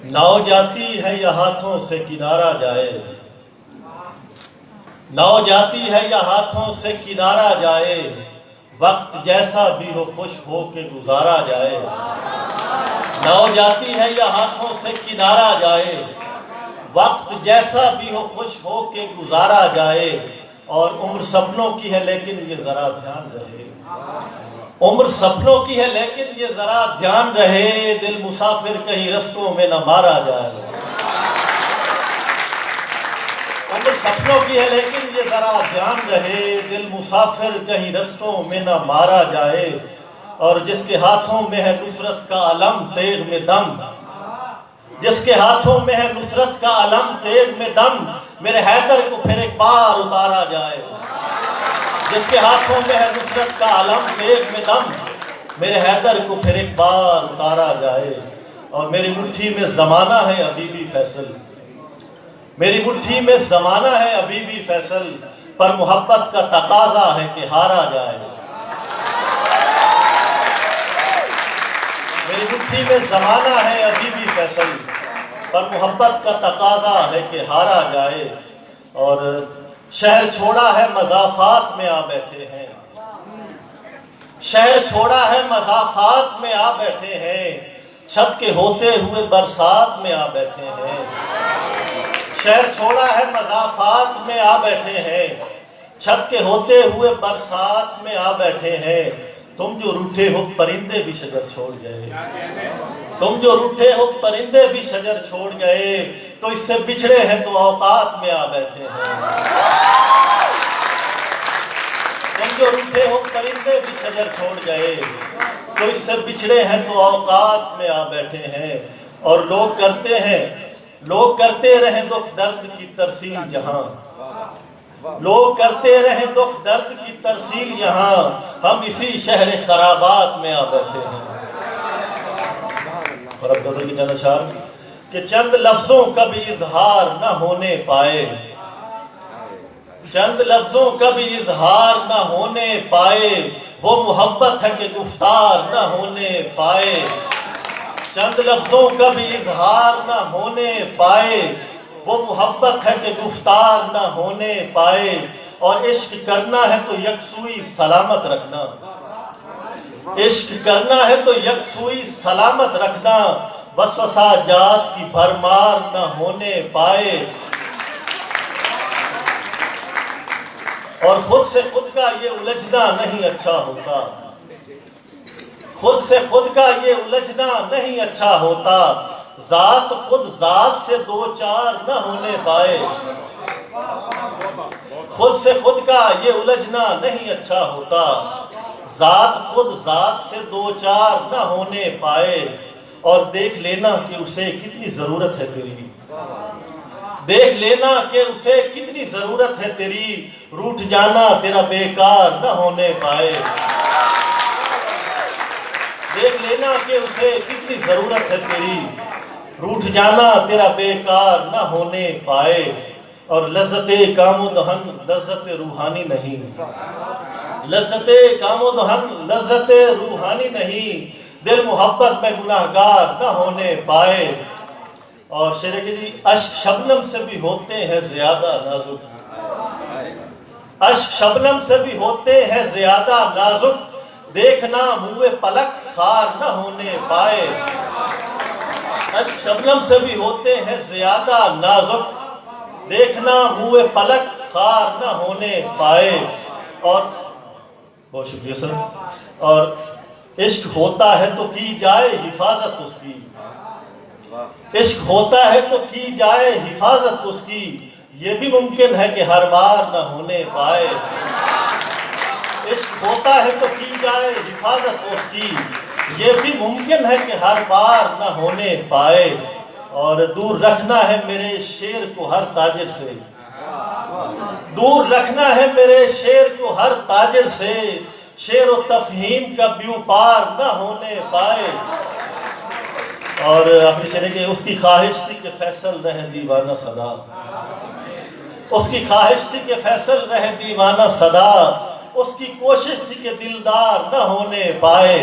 नाव जाती है या हाथों से किनारा जाए, नाव जाती है या हाथों से किनारा जाए, वक्त जैसा भी हो खुश हो के गुजारा जाए। नाव जाती है या हाथों से किनारा जाए, वक्त जैसा भी हो खुश हो के गुजारा जाए। और उम्र सपनों की है लेकिन ये जरा ध्यान रहे, उम्र सपनों की है लेकिन ये जरा ध्यान रहे, दिल मुसाफिर कहीं रस्तों में न मारा जाए। उम्र सपनों की है लेकिन ये जरा ध्यान रहे, दिल मुसाफिर कहीं रस्तों में न मारा जाए। और जिसके हाथों में है नुसरत का अलम तेग में दम, जिसके हाथों में है नुसरत का अलम तेग में दम, मेरे हैदर को फिर एक बार उतारा जाए। जिसके हाथों में है नुसरत का अलम तेग में दम, मेरे हैदर को फिर एक बार उतारा जाए। और मेरी मुट्ठी में ज़माना है अभी भी फैसल, मेरी मुट्ठी में ज़माना है अभी भी फैसल, पर मोहब्बत का तकाजा है कि हारा जाए। मेरी मुट्ठी में ज़माना है अभी भी फैसल, पर मोहब्बत का तकाजा है कि हारा जाए। और शहर छोड़ा है मज़ाफ़ात में आ बैठे हैं, शहर छोड़ा है मज़ाफ़ात में आ बैठे हैं, छत के होते हुए बरसात में आ बैठे हैं। शहर छोड़ा है मज़ाफ़ात में आ बैठे हैं, छत के होते हुए बरसात में आ बैठे हैं। तुम जो रूठे हो परिंदे भी शजर छोड़ गए, तुम जो रूठे हो परिंदे भी शजर छोड़ गए, तो इससे बिछड़े हैं तो औकात में आ बैठे हैं। तुम जो रूठे हो परिंदे भी शजर छोड़ गए, तो इससे बिछड़े हैं तो औकात में आ बैठे हैं। और लोग करते रहें दुख दर्द की तरसील जहां, लोग करते रहें दुख दर्द की तरसील यहाँ, हम इसी शहर खराबात में आ बैठे हैं। और अब गज़ल की चंद अशार कि चंद लफ्जों का भी इजहार न होने पाए, चंद लफ्जों का भी इजहार न होने पाए, वो मोहब्बत है कि गुफ्तार न होने पाए। चंद लफ्जों का भी इजहार न होने पाए, वो मोहब्बत है कि गुफ्तार न होने पाए। और इश्क करना है तो यकसुई सलामत रखना, इश्क करना है तो यकसुई सलामत रखना, वसवसा जात की भरमार न होने पाए। और खुद से खुद का ये उलझना नहीं अच्छा होता, खुद से खुद का ये उलझना नहीं अच्छा होता, जात खुद जात से दो चार न होने पाए। खुद से खुद का ये उलझना नहीं अच्छा होता, जात खुद जात से दो चार न होने पाए। और देख लेना कि उसे कितनी ज़रूरत है तेरी, देख लेना कि उसे कितनी ज़रूरत है तेरी, रूठ जाना तेरा बेकार न होने पाए। देख लेना कि उसे कितनी ज़रूरत है तेरी, रूठ जाना तेरा बेकार न होने पाए। और लज़्ज़ते कामो दहन लज़्ज़ते रूहानी नहीं, लज़्ज़ते कामो दहन लज़्ज़ते रूहानी नहीं, दिल मोहब्बत में गुनाहगार न होने पाए। और शेर की जी अश्क शबनम से भी होते हैं ज़्यादा नाजुक, अश्क शबनम से भी होते हैं ज़्यादा नाजुक, देखना मुँह पलक खार न होने पाए। अश्क शबनम से भी होते हैं ज़्यादा नाजुक, देखना मुँह पलक खार न होने पाए। और बहुत शुक्रिया सर। और इश्क होता है तो की जाए हिफाजत उसकी, इश्क होता है तो की जाए हिफाजत उसकी, ये भी मुमकिन है कि हर बार न होने पाए। इश्क होता है तो की जाए हिफाजत उसकी, ये भी मुमकिन है कि हर बार न होने पाए। और दूर रखना है मेरे शेर को हर ताजिर से, दूर रखना है मेरे शेर को हर ताजिर से, शेर व तफहीम का ब्यू पार न होने पाए। और आखिरी शेर के उसकी ख्वाहिश थी कि फैसल रहे दीवाना सदा, उसकी ख्वाहिश थी कि फैसल रहे दीवाना सदा, उसकी कोशिश थी कि दिलदार न होने पाए।